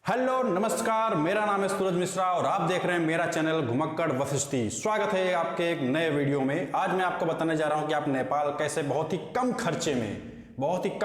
Hello नमस्कार, मेरा नाम है सूरज मिश्रा और आप देख रहे हैं मेरा चैनल घुमक्कड़ वशिष्ठी। स्वागत है आपके एक नए वीडियो में। आज मैं आपको बताने जा रहा हूं कि आप नेपाल कैसे बहुत ही कम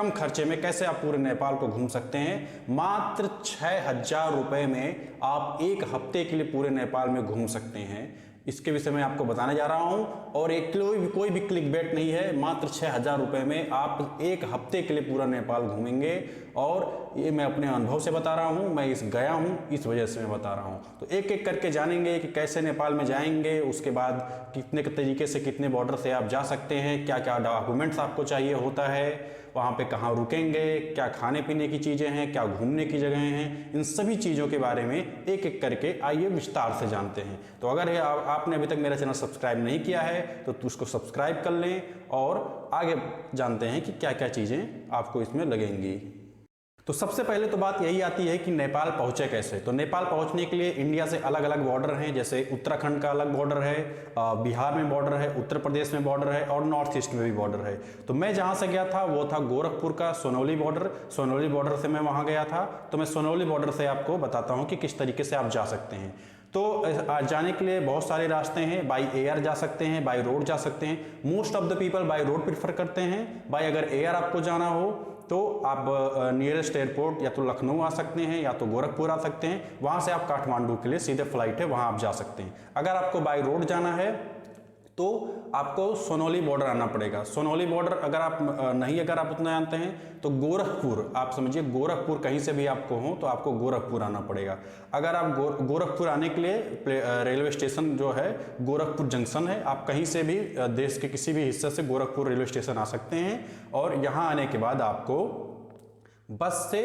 खर्चे में कैसे आप पूरे नेपाल को घूम सकते हैं। मात्र 6,000 रुपये में आप एक हफ्ते के लिए पूरे नेपाल में घूम सकते हैं। इसके विषय में आपको बताने जा रहा हूं और एक कोई भी क्लिक बेट नहीं है। मात्र 6,000 रुपये में आप एक हफ्ते के लिए पूरा नेपाल घूमेंगे और ये मैं अपने अनुभव से बता रहा हूं, मैं गया हूं, इस वजह से मैं बता रहा हूं। तो एक एक करके जानेंगे कि कैसे नेपाल में जाएंगे, उसके बाद कितने तरीके से कितने बॉर्डर से आप जा सकते हैं, क्या क्या डॉक्यूमेंट्स आपको चाहिए होता है, वहाँ पे कहाँ रुकेंगे, क्या खाने पीने की चीज़ें हैं, क्या घूमने की जगह हैं, इन सभी चीज़ों के बारे में एक एक करके आइए विस्तार से जानते हैं। तो अगर आपने अभी तक मेरा चैनल सब्सक्राइब नहीं किया है तो उसको सब्सक्राइब कर लें और आगे जानते हैं कि क्या क्या चीज़ें आपको इसमें लगेंगी। तो सबसे पहले तो बात यही आती है कि नेपाल पहुंचे कैसे। तो नेपाल पहुंचने के लिए इंडिया से अलग अलग बॉर्डर हैं, जैसे उत्तराखंड का अलग बॉर्डर है, बिहार में बॉर्डर है, उत्तर प्रदेश में बॉर्डर है और नॉर्थ ईस्ट में भी बॉर्डर है। तो मैं जहां से गया था वो था गोरखपुर का सोनौली बॉर्डर से मैं वहां गया था। तो मैं सोनौली बॉर्डर से आपको बताता हूँ कि किस तरीके से आप जा सकते हैं। तो जाने के लिए बहुत सारे रास्ते हैं। बाई एयर जा सकते हैं, बाई रोड जा सकते हैं। Most of the people by road prefer करते हैं। बाई अगर एयर आपको जाना हो तो आप नियरेस्ट एयरपोर्ट या तो लखनऊ आ सकते हैं या तो गोरखपुर आ सकते हैं। वहाँ से आप काठमांडू के लिए सीधे फ्लाइट है, वहाँ आप जा सकते हैं। अगर आपको बाई रोड जाना है तो आपको सोनौली बॉर्डर आना पड़ेगा। सोनौली बॉर्डर अगर आप उतना जानते हैं तो गोरखपुर, आप समझिए गोरखपुर कहीं से भी आपको हो तो आपको गोरखपुर आना पड़ेगा। अगर आप गोरखपुर आने के लिए रेलवे स्टेशन जो है गोरखपुर जंक्शन है। आप कहीं से भी देश के किसी भी हिस्से से गोरखपुर रेलवे स्टेशन आ सकते हैं और यहाँ आने के बाद आपको बस से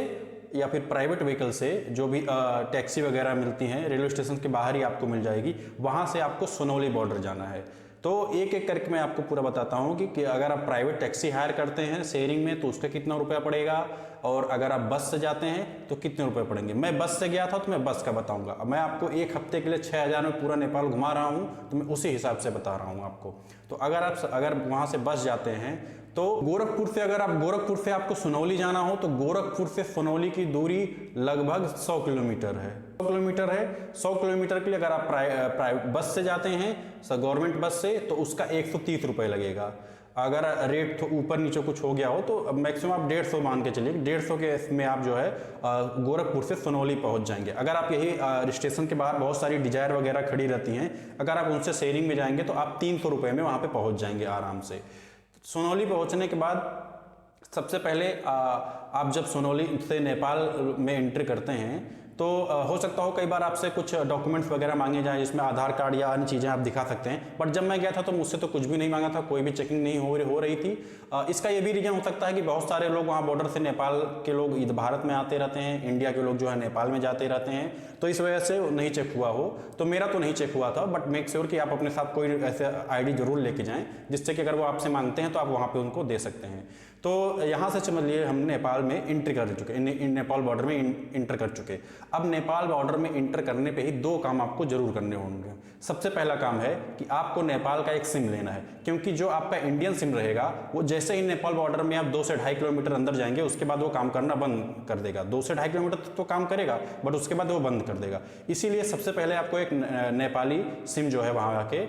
या फिर प्राइवेट व्हीकल से, जो भी टैक्सी वगैरह मिलती हैं रेलवे स्टेशन के बाहर ही आपको मिल जाएगी, वहाँ से आपको सोनौली बॉर्डर जाना है। तो एक एक करके मैं आपको पूरा बताता हूँ कि अगर आप प्राइवेट टैक्सी हायर करते हैं शेयरिंग में तो उसका कितना रुपया पड़ेगा और अगर आप बस से जाते हैं तो कितने रुपए पड़ेंगे। मैं बस से गया था तो मैं बस का बताऊंगा। मैं आपको एक हफ्ते के लिए 6,000 में पूरा नेपाल घुमा रहा हूँ तो मैं उसी हिसाब से बता रहा हूँ आपको। तो अगर वहाँ से बस जाते हैं तो गोरखपुर से आपको सोनौली जाना हो तो गोरखपुर से सोनौली की दूरी लगभग 100 किलोमीटर है। 100 किलोमीटर के लिए अगर आप प्राइवेट बस से जाते हैं गवर्नमेंट बस से तो उसका 130 रुपये लगेगा। अगर रेट तो ऊपर नीचे कुछ हो गया हो तो मैक्सिमम आप 150 मान के चलिए। 150 के में आप जो है गोरखपुर से सोनौली पहुंच जाएंगे। अगर आप यही स्टेशन के बाहर बहुत सारी डिजायर वगैरह खड़ी रहती हैं, अगर आप उनसे शेयरिंग में जाएंगे तो आप 300 रुपये में वहाँ पे पहुँच जाएंगे आराम से। सोनौली पहुँचने के बाद सबसे पहले आप जब सोनौली से नेपाल में एंट्री करते हैं तो हो सकता हो कई बार आपसे कुछ डॉक्यूमेंट्स वगैरह मांगे जाएं, जिसमें आधार कार्ड या अन्य चीज़ें आप दिखा सकते हैं। बट जब मैं गया था तो मुझसे तो कुछ भी नहीं मांगा था, कोई भी चेकिंग नहीं हो रही थी। इसका ये भी रीजन हो सकता है कि बहुत सारे लोग वहाँ बॉर्डर से नेपाल के लोग इधर भारत में आते रहते हैं, इंडिया के लोग जो है नेपाल में जाते रहते हैं, तो इस वजह से नहीं चेक हुआ हो। तो मेरा तो नहीं चेक हुआ था, बट मेक श्योर कि आप अपने साथ कोई ऐसे ID जरूर लेके जाएँ जिससे कि अगर वो आपसे मांगते हैं तो आप वहाँ पर उनको दे सकते हैं। तो यहाँ से समझिए हम नेपाल में एंट्री कर चुके, नेपाल बॉर्डर में इंटर कर चुके। अब नेपाल बॉर्डर में इंटर करने पे ही 2 काम आपको जरूर करने होंगे। सबसे पहला काम है कि आपको नेपाल का एक सिम लेना है, क्योंकि जो आपका इंडियन सिम रहेगा वो जैसे ही नेपाल बॉर्डर में आप 2 से 2.5 किलोमीटर अंदर जाएंगे उसके बाद वो काम करना बंद कर देगा। 2 से 2.5 किलोमीटर तो काम करेगा बट उसके बाद वो बंद कर देगा। इसीलिए सबसे पहले आपको एक नेपाली सिम जो है वहाँ आके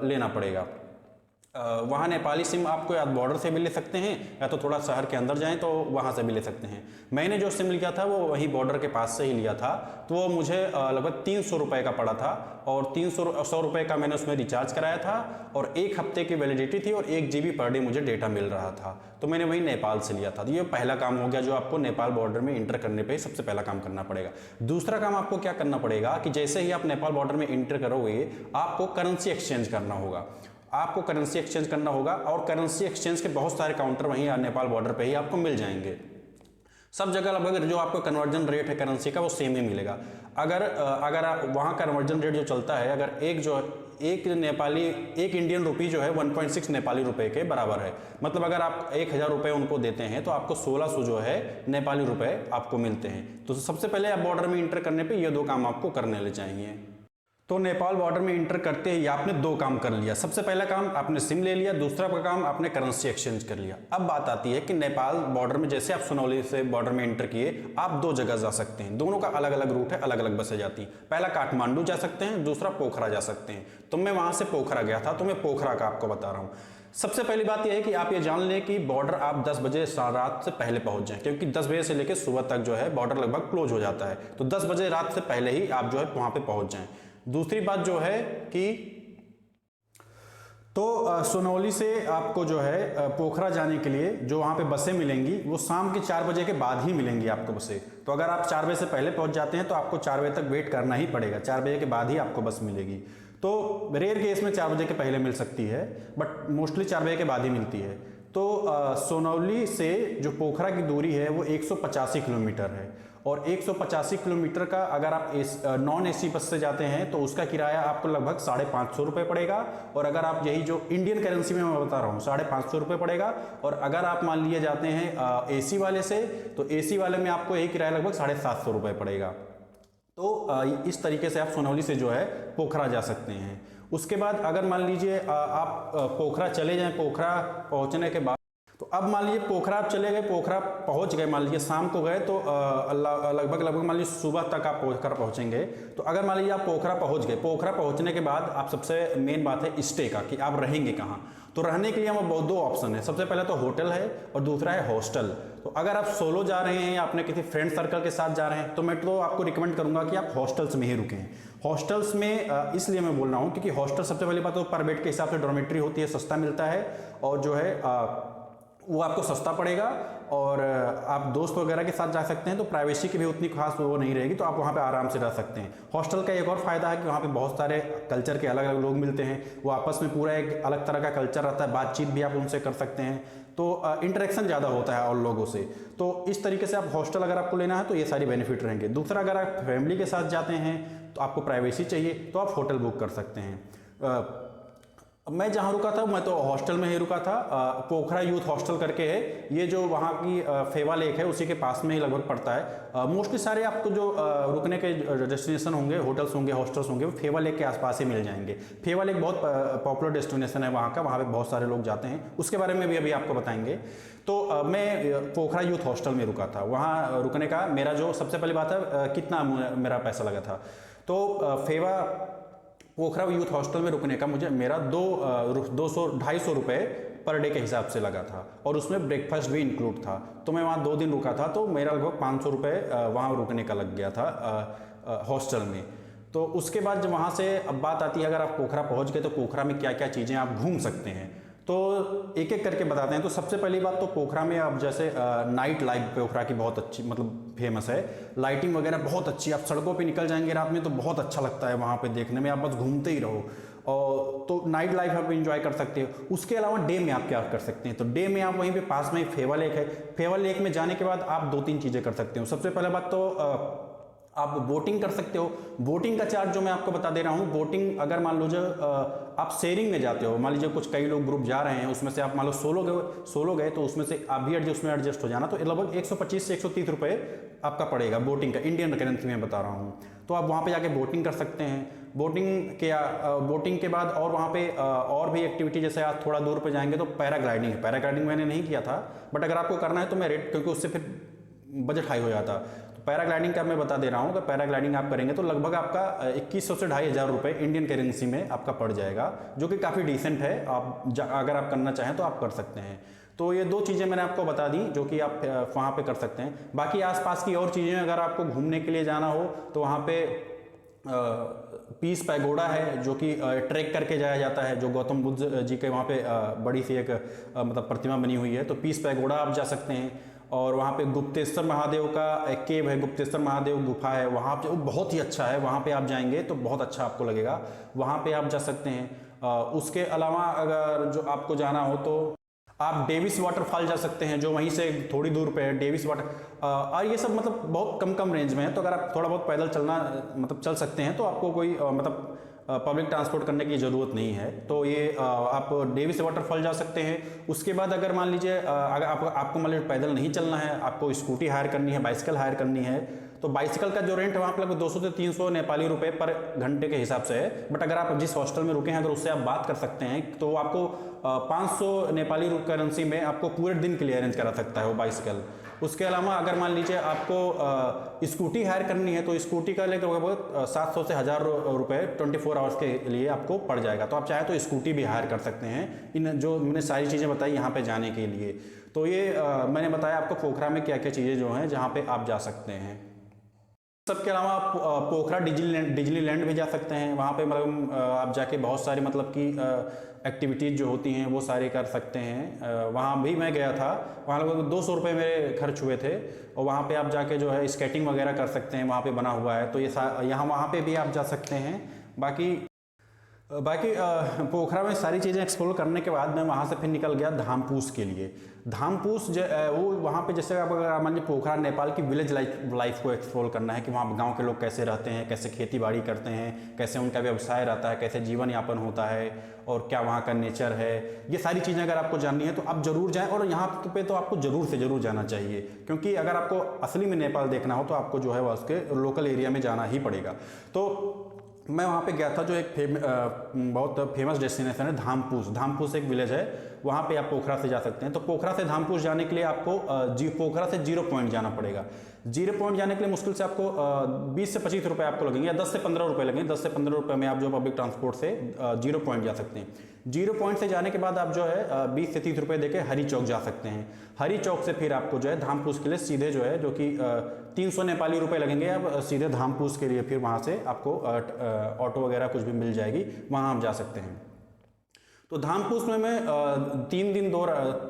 लेना पड़ेगा। वहाँ नेपाली सिम आपको या बॉर्डर से भी ले सकते हैं या तो थोड़ा शहर के अंदर जाएं तो वहाँ से भी ले सकते हैं। मैंने जो सिम लिया था वो वहीं बॉर्डर के पास से ही लिया था, तो वो मुझे लगभग 300 रुपये का पड़ा था और 100 रुपये का मैंने उसमें रिचार्ज कराया था और 1 हफ्ते की वैलिडिटी थी और 1 GB पर डे मुझे डेटा मिल रहा था। तो मैंने वही नेपाल से लिया था। तो ये पहला काम हो गया जो आपको नेपाल बॉर्डर में इंटर करने पर सबसे पहला काम करना पड़ेगा। दूसरा काम आपको क्या करना पड़ेगा कि जैसे ही आप नेपाल बॉर्डर में इंटर करोगे आपको करेंसी एक्सचेंज करना होगा। और करेंसी एक्सचेंज के बहुत सारे काउंटर वहीं नेपाल बॉर्डर पे ही आपको मिल जाएंगे। सब जगह लगभग जो आपको कन्वर्जन रेट है करेंसी का वो सेम ही मिलेगा। अगर आप वहाँ कन्वर्जन रेट जो चलता है, अगर एक इंडियन रुपी जो है 1.6 नेपाली रुपए के बराबर है। मतलब अगर आप 1,000 रुपये उनको देते हैं तो आपको 1600 जो है नेपाली रुपए आपको मिलते हैं। तो सबसे पहले आप बॉर्डर में इंटर करने पर ये 2 काम आपको करने ले चाहिए। तो नेपाल बॉर्डर में इंटर करते ही आपने दो काम कर लिया। सबसे पहला काम आपने सिम ले लिया, दूसरा काम आपने करेंसी एक्सचेंज कर लिया। अब बात आती है कि नेपाल बॉर्डर में जैसे आप सुनौली से बॉर्डर में इंटर किए, आप दो जगह जा सकते हैं। दोनों का अलग अलग रूट है, अलग अलग बसें जाती हैं। पहला काठमांडू जा सकते हैं, दूसरा पोखरा जा सकते हैं। तो मैं वहां से पोखरा गया था, तो मैं पोखरा का आपको बता रहा हूँ। सबसे पहली बात यह है कि आप ये जान लें कि बॉर्डर आप 10 बजे रात से पहले पहुंच जाएं, क्योंकि 10 बजे से लेकर सुबह तक जो है बॉर्डर लगभग क्लोज हो जाता है। तो 10 बजे रात से पहले ही आप जो है वहां पे पहुंच जाएं। दूसरी बात जो है कि तो सुनौली से आपको जो है पोखरा जाने के लिए जो वहाँ पे बसें मिलेंगी वो शाम के 4 बजे के बाद ही मिलेंगी आपको बसें। तो अगर आप 4 बजे से पहले पहुँच जाते हैं तो आपको 4 बजे तक वेट करना ही पड़ेगा, 4 बजे के बाद ही आपको बस मिलेगी। तो रेयर केस में 4 बजे के पहले मिल सकती है, बट मोस्टली 4 बजे के बाद ही मिलती है। तो सुनौली से जो पोखरा की दूरी है वो 185 किलोमीटर है, और 185 किलोमीटर का अगर आप नॉन एसी बस से जाते हैं तो उसका किराया आपको लगभग 550 रुपये पड़ेगा। और अगर आप यही जो इंडियन करेंसी में मैं बता रहा हूँ 550 रुपये पड़ेगा। और अगर आप मान लिए जाते हैं एसी वाले से, तो एसी वाले में आपको यही किराया लगभग 750 रुपये पड़ेगा। तो इस तरीके से आप सुनौली से जो है पोखरा जा सकते हैं। उसके बाद अगर मान लीजिए आप पोखरा चले जाएं, पोखरा पहुंचने के बाद तो अब मान लीजिए पोखरा आप चले गए, पोखरा पहुंच गए, मान लीजिए शाम को गए तो लगभग मान लीजिए सुबह तक आप पोखरा पहुंचेंगे। तो अगर मान लीजिए आप पोखरा पहुंच गए, पोखरा पहुंचने के बाद आप सबसे मेन बात है स्टे का, कि आप रहेंगे कहाँ। तो रहने के लिए हम बहुत दो ऑप्शन है। सबसे पहले तो होटल है और दूसरा है हॉस्टल। तो अगर आप सोलो जा रहे हैं या अपने किसी फ्रेंड सर्कल के साथ जा रहे हैं तो मैं तो आपको रिकमेंड करूंगा कि आप हॉस्टल्स में ही रुकें। हॉस्टल्स में इसलिए मैं बोल रहा हूँ क्योंकि हॉस्टल सबसे पहली बात तो पर बेड के हिसाब से डॉर्मेट्री होती है, सस्ता मिलता है, और जो है वो आपको सस्ता पड़ेगा। और आप दोस्त वगैरह के साथ जा सकते हैं तो प्राइवेसी की भी उतनी खास वो नहीं रहेगी, तो आप वहाँ पे आराम से रह सकते हैं। हॉस्टल का एक और फायदा है कि वहाँ पे बहुत सारे कल्चर के अलग अलग लोग मिलते हैं, वो आपस में पूरा एक अलग तरह का कल्चर रहता है, बातचीत भी आप उनसे कर सकते हैं, तो इंटरेक्शन ज़्यादा होता है और लोगों से। तो इस तरीके से आप हॉस्टल अगर आपको लेना है तो ये सारी बेनिफिट रहेंगे। दूसरा, अगर आप फैमिली के साथ जाते हैं तो आपको प्राइवेसी चाहिए तो आप होटल बुक कर सकते हैं। मैं जहाँ रुका था मैं तो हॉस्टल में ही रुका था। पोखरा यूथ हॉस्टल करके है, ये जो वहाँ की फेवा लेक है उसी के पास में ही लगभग पड़ता है। मोस्टली सारे आपको जो रुकने के डेस्टिनेशन होंगे, होटल्स होंगे, हॉस्टल्स होंगे, वो फेवा लेक के आसपास ही मिल जाएंगे। फेवा लेक बहुत पॉपुलर डेस्टिनेशन है वहाँ का, वहाँ पे बहुत सारे लोग जाते हैं, उसके बारे में भी अभी आपको बताएंगे। तो मैं पोखरा यूथ हॉस्टल में रुका था। वहाँ रुकने का मेरा जो सबसे पहली बात है कितना मेरा पैसा लगा था, तो फेवा पोखरा यूथ हॉस्टल में रुकने का मेरा 200-250 रुपये पर डे के हिसाब से लगा था, और उसमें ब्रेकफास्ट भी इंक्लूड था। तो मैं वहाँ 2 दिन रुका था, तो मेरा लगभग 500 रुपये वहाँ रुकने का लग गया था हॉस्टल में। तो उसके बाद जब वहाँ से अब बात आती है, अगर आप पोखरा पहुँच गए तो पोखरा में क्या क्या चीज़ें आप घूम सकते हैं, तो एक एक करके बताते हैं। तो सबसे पहली बात तो पोखरा में अब जैसे नाइट लाइफ पोखरा की बहुत अच्छी मतलब फेमस है, लाइटिंग वगैरह बहुत अच्छी। आप सड़कों पे निकल जाएंगे रात में तो बहुत अच्छा लगता है वहाँ पे देखने में, आप बस घूमते ही रहो। और तो नाइट लाइफ आप एंजॉय कर सकते हो। उसके अलावा डे में आप क्या कर सकते हैं, तो डे में आप वहीं पे पास में फेवा लेक है, फेवा लेक में जाने के बाद आप 2-3 चीज़ें कर सकते हो। सबसे पहले बात तो आप बोटिंग कर सकते हो। बोटिंग का चार्ज जो मैं आपको बता दे रहा हूँ, बोटिंग अगर मान लो जो आप शेयरिंग में जाते हो, मान लीजिए कुछ कई लोग ग्रुप जा रहे हैं, उसमें से आप मान लो सोलो गए तो उसमें से आप भी उसमें एडजस्ट हो जाना, तो लगभग 125 से 130 रुपये आपका पड़ेगा बोटिंग का, इंडियन करेंसी में बता रहा हूँ। तो आप वहाँ पे जाके बोटिंग कर सकते हैं। बोटिंग के बाद और वहाँ पे और भी एक्टिविटी, जैसे आप थोड़ा दूर पे जाएंगे तो पैराग्लाइडिंग है। पैराग्लाइडिंग मैंने नहीं किया था, बट अगर आपको करना है तो मैं रेट, क्योंकि उससे फिर बजट हाई हो जाता। पैराग्लाइडिंग का मैं बता दे रहा हूँ कि पैराग्लाइडिंग आप करेंगे तो लगभग आपका 2100 से 2500 रुपये इंडियन करेंसी में आपका पड़ जाएगा, जो कि काफ़ी डिसेंट है। अगर आप करना चाहें तो आप कर सकते हैं। तो ये 2 चीज़ें मैंने आपको बता दी जो कि आप वहाँ पे कर सकते हैं। बाकी आसपास की और चीज़ें अगर आपको घूमने के लिए जाना हो तो वहाँ पे पीस पैगोडा है, जो कि ट्रैक करके जाया जाता है, जो गौतम बुद्ध जी के वहाँ पे बड़ी सी एक मतलब प्रतिमा बनी हुई है, तो पीस पैगोडा आप जा सकते हैं। और वहाँ पे गुप्तेश्वर महादेव का एक केव है, गुप्तेश्वर महादेव गुफा है, वहाँ पे वो बहुत ही अच्छा है, वहाँ पे आप जाएंगे तो बहुत अच्छा आपको लगेगा, वहाँ पे आप जा सकते हैं। उसके अलावा अगर जो आपको जाना हो तो आप डेविस वाटरफॉल जा सकते हैं, जो वहीं से थोड़ी दूर पे है डेविस वाटर। और ये सब मतलब बहुत कम रेंज में है, तो अगर आप थोड़ा बहुत पैदल चलना मतलब चल सकते हैं तो आपको कोई मतलब पब्लिक ट्रांसपोर्ट करने की ज़रूरत नहीं है। तो ये आप डेविस वाटरफॉल जा सकते हैं। उसके बाद अगर मान लीजिए अगर आपको मान लीजिए पैदल नहीं चलना है, आपको स्कूटी हायर करनी है, बाइसिकल हायर करनी है, तो बाइसिकल का जो रेंट है वहाँ पे लगभग 200 से 300 नेपाली रुपए पर घंटे के हिसाब से है। बट अगर आप जिस हॉस्टल में रुके हैं अगर उससे आप बात कर सकते हैं तो आपको 500 नेपाली करेंसी में आपको पूरे दिन के लिए अरेंज करा सकता है वो बाइसिकल। उसके अलावा अगर मान लीजिए आपको स्कूटी हायर करनी है तो स्कूटी का लगभग 700 से 1000 रुपये 24 आवर्स के लिए आपको पड़ जाएगा। तो आप चाहे तो स्कूटी भी हायर कर सकते हैं इन जो मैंने सारी चीज़ें बताई यहाँ पे जाने के लिए। तो ये मैंने बताया आपको पोखरा में क्या क्या चीज़ें जो हैं जहाँ पे आप जा सकते हैं। सबके अलावा आप पोखरा डिज्नीलैंड भी जा सकते हैं। वहाँ पे मतलब आप जाके बहुत सारी मतलब कि एक्टिविटीज़ जो होती हैं वो सारी कर सकते हैं। वहाँ भी मैं गया था, वहाँ लगभग 200 रुपये मेरे खर्च हुए थे और वहाँ पे आप जाके जो है स्केटिंग वगैरह कर सकते हैं, वहाँ पे बना हुआ है। तो ये यहाँ वहाँ पे भी आप जा सकते हैं। बाकी पोखरा में सारी चीज़ें एक्सप्लोर करने के बाद मैं वहाँ से फिर निकल गया धामपूस के लिए। धामपूस वो वहाँ पे जैसे आप अगर मान लीजिए पोखरा नेपाल की विलेज लाइफ को एक्सप्लोर करना है कि वहाँ गांव के लोग कैसे रहते हैं, कैसे खेती बाड़ी करते हैं, कैसे उनका व्यवसाय रहता है, कैसे जीवन यापन होता है और क्या वहाँ का नेचर है, ये सारी चीज़ें अगर आपको जाननी है तो आप ज़रूर जाएँ। और यहाँ पे तो आपको ज़रूर से ज़रूर जाना चाहिए, क्योंकि अगर आपको असली में नेपाल देखना हो तो आपको जो है वह उसके लोकल एरिया में जाना ही पड़ेगा। तो मैं वहाँ पे गया था, जो एक बहुत फेमस डेस्टिनेशन है धामपूस। धामपूस एक विलेज है, वहाँ पे आप पोखरा से जा सकते हैं। तो पोखरा से धामपूस जाने के लिए आपको पोखरा से 0 पॉइंट जाना पड़ेगा। 0 पॉइंट जाने के लिए मुश्किल से आपको 20 से 25 रुपये आपको लगेंगे या 10 से 15 रुपये लगेंगे। 10 से 15 रुपये में आप जो पब्लिक ट्रांसपोर्ट से 0 पॉइंट जा सकते हैं। 0 पॉइंट से जाने के बाद आप जो है 20 से 30 रुपये देके हरी चौक जा सकते हैं। हरी चौक से फिर आपको जो है धामपूस के लिए सीधे जो है, जो कि 300 नेपाली रुपये लगेंगे, आप सीधे धामपूस के लिए फिर वहाँ से आपको ऑटो वगैरह कुछ भी मिल जाएगी, वहाँ आप जा सकते हैं। तो धामपूस में मैं 3 दिन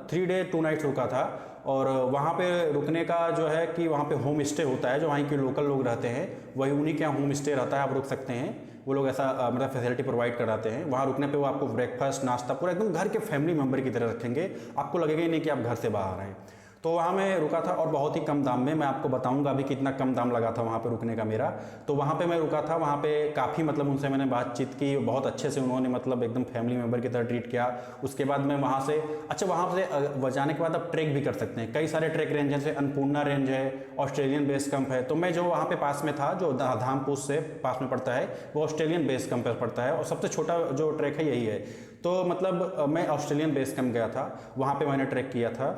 3 डे 2 नाइट्स रुका था। और वहाँ पे रुकने का जो है कि वहाँ पे होम स्टे होता है, जो वहाँ के लोकल लोग रहते हैं वही उन्हीं के यहाँ होम स्टे रहता है, आप रुक सकते हैं। वो लोग ऐसा मतलब फैसिलिटी प्रोवाइड कराते हैं। वहाँ रुकने पे वो आपको ब्रेकफास्ट नाश्ता पूरा एकदम घर के फैमिली मेम्बर की तरह रखेंगे, आपको लगेगा ही नहीं कि आप घर से बाहर हैं। तो वहाँ मैं रुका था और बहुत ही कम दाम में, मैं आपको बताऊंगा अभी कितना कम दाम लगा था वहाँ पे रुकने का मेरा। तो वहाँ पे मैं रुका था, वहाँ पे काफ़ी मतलब उनसे मैंने बातचीत की, बहुत अच्छे से उन्होंने मतलब एकदम फैमिली मेम्बर की तरह ट्रीट किया। उसके बाद मैं वहाँ से वहाँ से जाने के बाद आप ट्रैक भी कर सकते हैं। कई सारे ट्रैक रेंज हैं, जैसे अन्नपूर्णा रेंज है, ऑस्ट्रेलियन बेस कैंप है। तो मैं जो वहाँ पे पास में था, जो धामपूस से पास में पड़ता है, वो ऑस्ट्रेलियन बेस कैंप पर पड़ता है और सबसे छोटा जो ट्रैक है यही है। तो मतलब मैं ऑस्ट्रेलियन बेस कैंप गया था, वहाँ पे मैंने ट्रैक किया था।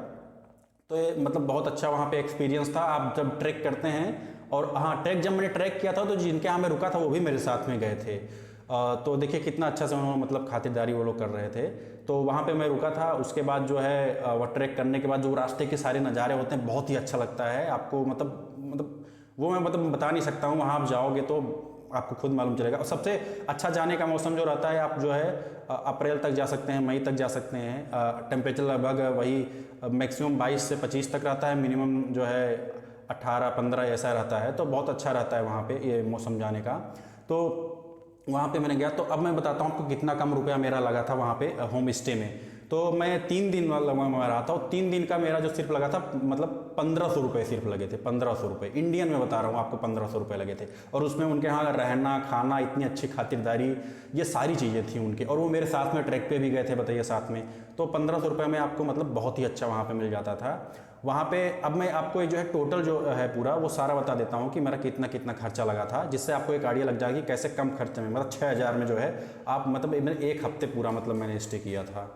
तो ये मतलब बहुत अच्छा वहाँ पे एक्सपीरियंस था। आप जब ट्रैक करते हैं, और हाँ ट्रैक जब मैंने ट्रैक किया था तो जिनके यहाँ मैं रुका था वो भी मेरे साथ में गए थे। तो देखिए कितना अच्छा से उन्होंने मतलब खातिरदारी वो लोग कर रहे थे। तो वहाँ पे मैं रुका था। उसके बाद जो है वह ट्रैक करने के बाद जो रास्ते के सारे नज़ारे होते हैं बहुत ही अच्छा लगता है आपको, मतलब वो मैं मतलब बता नहीं सकता हूँ। वहाँ आप जाओगे तो आपको खुद मालूम चलेगा। और सबसे अच्छा जाने का मौसम जो रहता है, आप जो है अप्रैल तक जा सकते हैं, मई तक जा सकते हैं। टेम्परेचर लगभग वही मैक्सिमम 22 से 25 तक रहता है, मिनिमम जो है 18-15 ऐसा रहता है। तो बहुत अच्छा रहता है वहाँ पे ये मौसम जाने का। तो वहाँ पे मैंने गया। तो अब मैं बताता हूँ आपको कितना कम रुपया मेरा लगा था वहाँ पे होम स्टे में। तो मैं 3 दिन में रहा था और 3 दिन का मेरा जो सिर्फ लगा था मतलब 1500 रुपये सिर्फ लगे थे। 1500 रुपये इंडियन में बता रहा हूँ आपको, 1500 रुपये लगे थे। और उसमें उनके यहाँ रहना खाना, इतनी अच्छी खातिरदारी, ये सारी चीज़ें थी उनके। और वो मेरे साथ में ट्रैक पे भी गए थे, बताइए साथ में। तो 1500 रुपये में आपको मतलब बहुत ही अच्छा वहाँ पे मिल जाता था। वहाँ पे अब मैं आपको जो है टोटल जो है पूरा वो सारा बता देता हूँ कि मेरा कितना कितना खर्चा लगा था, जिससे आपको एक आइडिया लग जाएगी कैसे कम खर्चे में, मतलब 6000 में जो है आप मतलब एक हफ्ते पूरा मतलब मैंने स्टे किया था।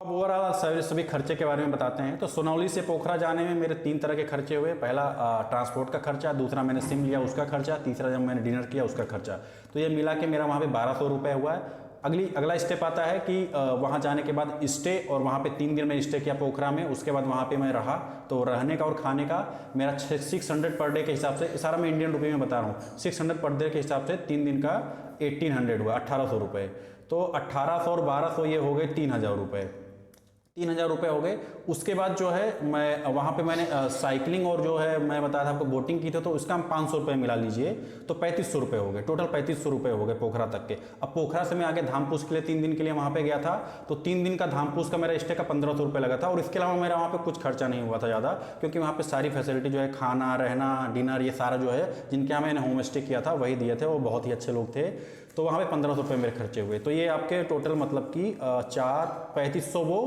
अब ओवरऑल सभी खर्चे के बारे में बताते हैं। तो सोनौली से पोखरा जाने में मेरे 3 तरह के खर्चे हुए। पहला ट्रांसपोर्ट का खर्चा, दूसरा मैंने सिम लिया उसका खर्चा, तीसरा जब मैंने डिनर किया उसका खर्चा। तो ये मिला के मेरा वहाँ पे 1200 रुपये हुआ है। अगला स्टेप आता है कि वहाँ जाने के बाद स्टे, और वहाँ पे 3 दिन में स्टे किया पोखरा में। उसके बाद वहाँ पे मैं रहा, तो रहने का और खाने का मेरा 600 पर डे के हिसाब से, सारा मैं इंडियन रुपये में बता रहा हूँ, 600 पर डे के हिसाब से 3 दिन का 1800 हुआ, 1800 रुपये। तो 1800 और 1200 ये हो गए 3000 रुपये, 3000 रुपये हो गए। उसके बाद जो है मैं वहाँ पे मैंने साइकिलिंग और जो है मैं बताया था आपको बोटिंग की थी, तो उसका हम 500 रुपये मिला लीजिए, तो 3500 रुपये हो गए। टोटल 3500 रुपये हो गए पोखरा तक के। अब पोखरा से मैं आगे धामपूस के लिए 3 दिन के लिए वहाँ पे गया था। तो 3 दिन का धामपूस का मेरा स्टे का 1500 रुपये लगा था। और इसके अलावा मेरा वहाँ पे कुछ खर्चा नहीं हुआ था ज़्यादा, क्योंकि वहाँ पे सारी फैसिलिटी जो है खाना रहना डिनर ये सारा जो है जिनके यहाँ मैंने होम स्टे किया था वही दिए थे, वो बहुत ही अच्छे लोग थे। तो वहाँ पे 1500 रुपये मेरे खर्चे हुए। तो ये आपके टोटल मतलब कि 3500 वो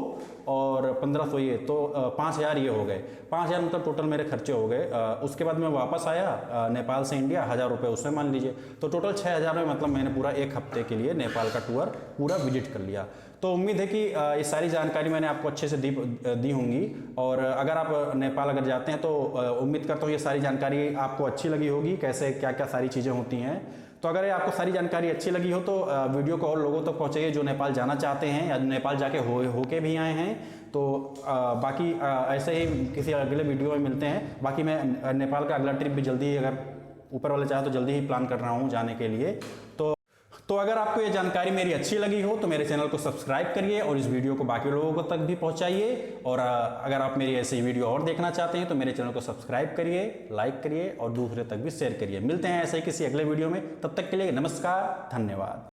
और 1500 ये, तो 5000 ये हो गए। 5000 मतलब टोटल मेरे खर्चे हो गए। उसके बाद मैं वापस आया नेपाल से इंडिया, 1000 रुपये उसमें मान लीजिए, तो टोटल 6000 में मतलब मैंने पूरा 1 हफ्ते के लिए नेपाल का टूर पूरा विजिट कर लिया। तो उम्मीद है कि ये सारी जानकारी मैंने आपको अच्छे से दी होंगी, और अगर आप नेपाल अगर जाते हैं तो उम्मीद करता हूँ ये सारी जानकारी आपको अच्छी लगी होगी, कैसे क्या क्या सारी चीज़ें होती हैं। तो अगर आपको सारी जानकारी अच्छी लगी हो तो वीडियो को और लोगों तक पहुँचाइए जो नेपाल जाना चाहते हैं या नेपाल जाके होके भी आए हैं। तो बाकी ऐसे ही किसी अगले वीडियो में मिलते हैं। बाकी मैं नेपाल का अगला ट्रिप भी जल्दी ही, अगर ऊपर वाले चाहे तो जल्दी ही प्लान कर रहा हूँ जाने के लिए। तो अगर आपको ये जानकारी मेरी अच्छी लगी हो तो मेरे चैनल को सब्सक्राइब करिए और इस वीडियो को बाकी लोगों तक भी पहुंचाइए। और अगर आप मेरी ऐसी वीडियो और देखना चाहते हैं तो मेरे चैनल को सब्सक्राइब करिए, लाइक करिए और दूसरे तक भी शेयर करिए। मिलते हैं ऐसे ही किसी अगले वीडियो में, तब तक के लिए नमस्कार, धन्यवाद।